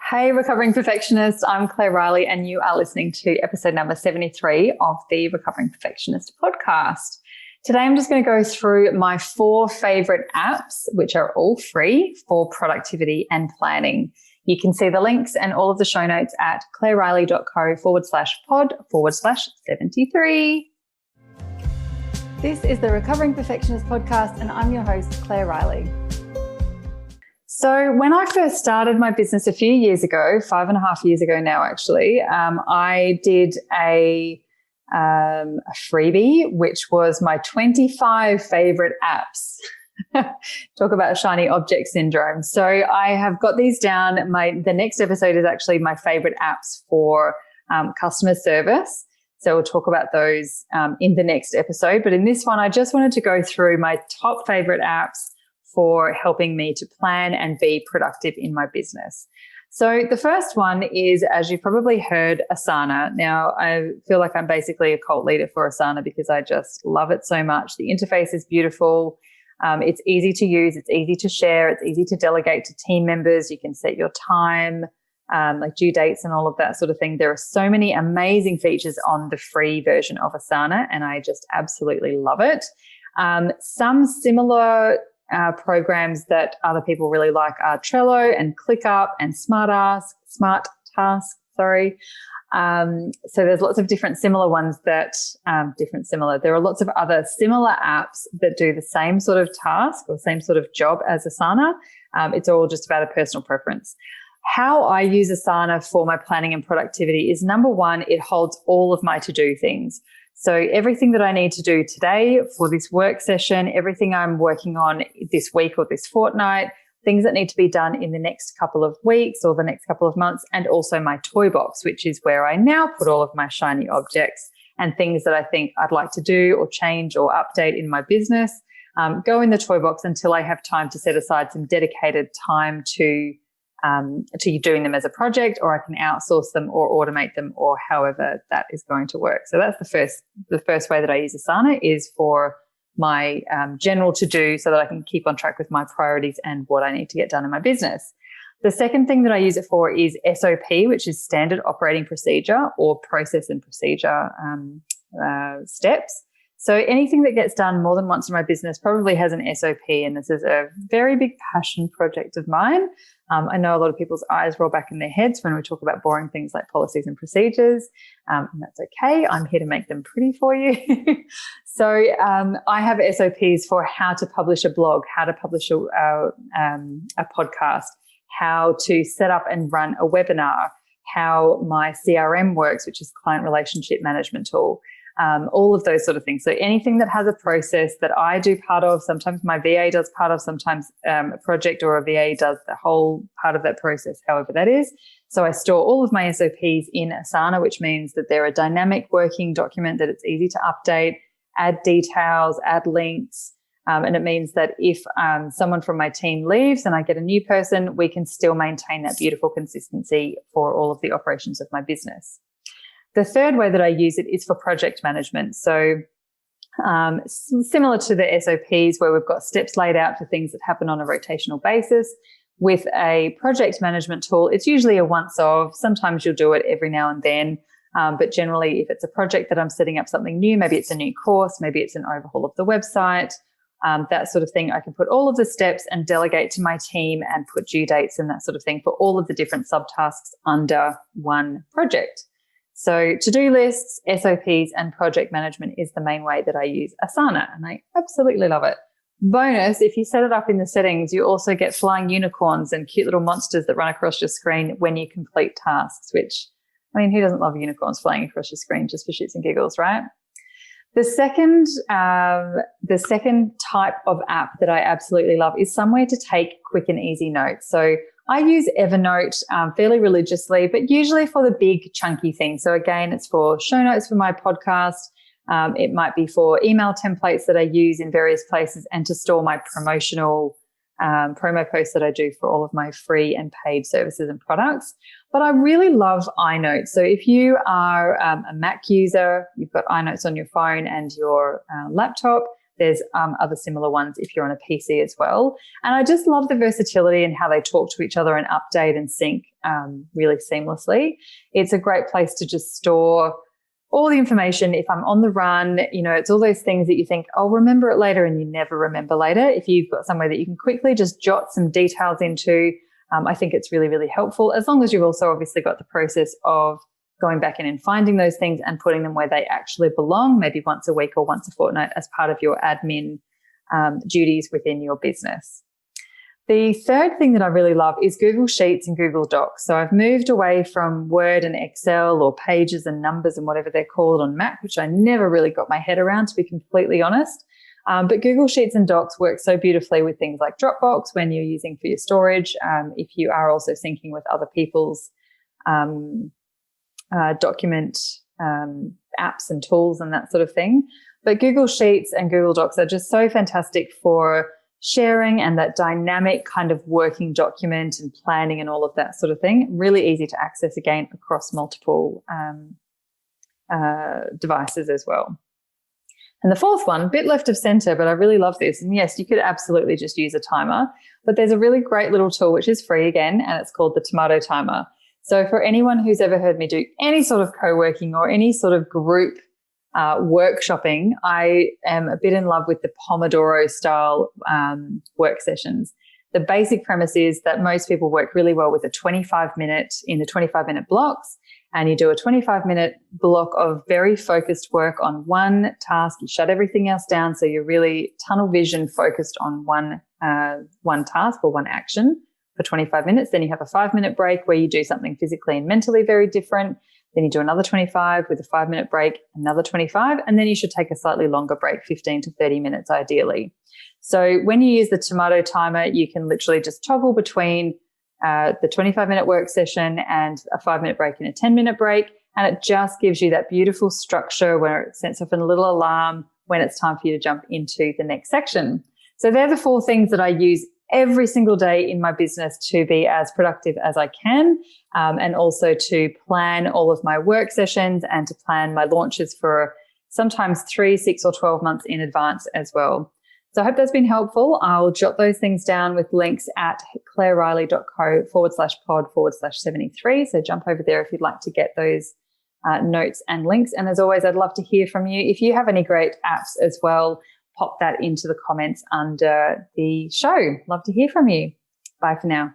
Hey, recovering perfectionist. I'm Claire Riley, and you are listening to episode number 73 of the Recovering Perfectionist podcast. Today, I'm just going to go through my 4 favorite apps, which are all free for productivity and planning. You can see the links and all of the show notes at claireriley.co/pod/73. This is the Recovering Perfectionist podcast, and I'm your host, Claire Riley. So when I first started my business a few years ago, 5.5 years ago now, actually, I did a freebie, which was my 25 favorite apps. Talk about shiny object syndrome. So I have got these down. The next episode is actually my favorite apps for customer service. So we'll talk about those in the next episode. But in this one, I just wanted to go through my top favorite apps for helping me to plan and be productive in my business. So the first one is, as you've probably heard, Asana. Now, I feel like I'm basically a cult leader for Asana because I just love it so much. The interface is beautiful. It's easy to use. It's easy to share. It's easy to delegate to team members. You can set your time, like due dates and all of that sort of thing. There are so many amazing features on the free version of Asana, and I just absolutely love it. Some similar programs that other people really like are Trello and ClickUp and SmartTask. So there's lots of different similar ones that, there are lots of other similar apps that do the same sort of task or same sort of job as Asana. It's all just about a personal preference. How I use Asana for my planning and productivity is, number one, it holds all of my to-do things. So everything that I need to do today for this work session, everything I'm working on this week or this fortnight, things that need to be done in the next couple of weeks or the next couple of months, and also my toy box, which is where I now put all of my shiny objects and things that I think I'd like to do or change or update in my business, go in the toy box until I have time to set aside some dedicated time to doing them as a project, or I can outsource them or automate them, or however that is going to work. So that's the first way that I use Asana, is for my general to-do, so that I can keep on track with my priorities and what I need to get done in my business. The second thing that I use it for is SOP, which is standard operating procedure or process and procedure steps. So anything that gets done more than once in my business probably has an SOP, and this is a very big passion project of mine. I know a lot of people's eyes roll back in their heads when we talk about boring things like policies and procedures, and that's okay. I'm here to make them pretty for you. So I have SOPs for how to publish a blog, how to publish a podcast, how to set up and run a webinar, how my CRM works, which is client relationship management tool. All of those sort of things. So anything that has a process that I do part of, sometimes my VA does part of, sometimes a project or a VA does the whole part of that process, however that is. So I store all of my SOPs in Asana, which means that they're a dynamic working document, that it's easy to update, add details, add links. And it means that if someone from my team leaves and I get a new person, we can still maintain that beautiful consistency for all of the operations of my business. The third way that I use it is for project management. So similar to the SOPs, where we've got steps laid out for things that happen on a rotational basis, with a project management tool, it's usually a once-off. Sometimes you'll do it every now and then. But generally, if it's a project that I'm setting up something new, maybe it's a new course, maybe it's an overhaul of the website, that sort of thing, I can put all of the steps and delegate to my team and put due dates and that sort of thing for all of the different subtasks under one project. So to-do lists, SOPs, and project management is the main way that I use Asana, and I absolutely love it. Bonus, if you set it up in the settings, you also get flying unicorns and cute little monsters that run across your screen when you complete tasks, which, I mean, who doesn't love unicorns flying across your screen just for shits and giggles, right? The second type of app that I absolutely love is somewhere to take quick and easy notes. So I use Evernote fairly religiously, but usually for the big chunky things. So again, it's for show notes for my podcast. It might be for email templates that I use in various places, and to store my promotional promo posts that I do for all of my free and paid services and products. But I really love iNotes. So if you are a Mac user, you've got iNotes on your phone and your laptop, There's other similar ones if you're on a PC as well. And I just love the versatility and how they talk to each other and update and sync really seamlessly. It's a great place to just store all the information. If I'm on the run, it's all those things that you think, I'll remember it later, and you never remember later. If you've got somewhere that you can quickly just jot some details into, I think it's really, really helpful, as long as you've also obviously got the process of going back in and finding those things and putting them where they actually belong, maybe once a week or once a fortnight as part of your admin duties within your business. The third thing that I really love is Google Sheets and Google Docs. So I've moved away from Word and Excel or Pages and Numbers and whatever they're called on Mac, which I never really got my head around, to be completely honest. But Google Sheets and Docs work so beautifully with things like Dropbox when you're using for your storage, if you are also syncing with other people's document apps and tools and that sort of thing. But Google Sheets and Google Docs are just so fantastic for sharing and that dynamic kind of working document and planning and all of that sort of thing. Really easy to access again across multiple devices as well. And the fourth one, bit left of center, but I really love this. And yes, you could absolutely just use a timer, but there's a really great little tool which is free again, and it's called the Tomato Timer. So for anyone who's ever heard me do any sort of co-working or any sort of group workshopping, I am a bit in love with the Pomodoro style work sessions. The basic premise is that most people work really well with a 25-minute blocks, and you do a 25-minute block of very focused work on one task. You shut everything else down, so you're really tunnel vision focused on one task or one action for 25 minutes. Then you have a 5-minute break where you do something physically and mentally very different. Then you do another 25 with a 5-minute break, another 25, and then you should take a slightly longer break, 15 to 30 minutes ideally. So when you use the Tomato Timer, you can literally just toggle between the 25-minute work session and a 5-minute break and a 10-minute break, and it just gives you that beautiful structure where it sets off a little alarm when it's time for you to jump into the next section. So they're the 4 things that I use every single day in my business to be as productive as I can, and also to plan all of my work sessions and to plan my launches for sometimes 3, 6 or 12 months in advance as well. So I hope that's been helpful. I'll jot those things down with links at claireriley.co/pod/73. So jump over there if you'd like to get those notes and links. And as always, I'd love to hear from you. If you have any great apps as well, pop that into the comments under the show. Love to hear from you. Bye for now.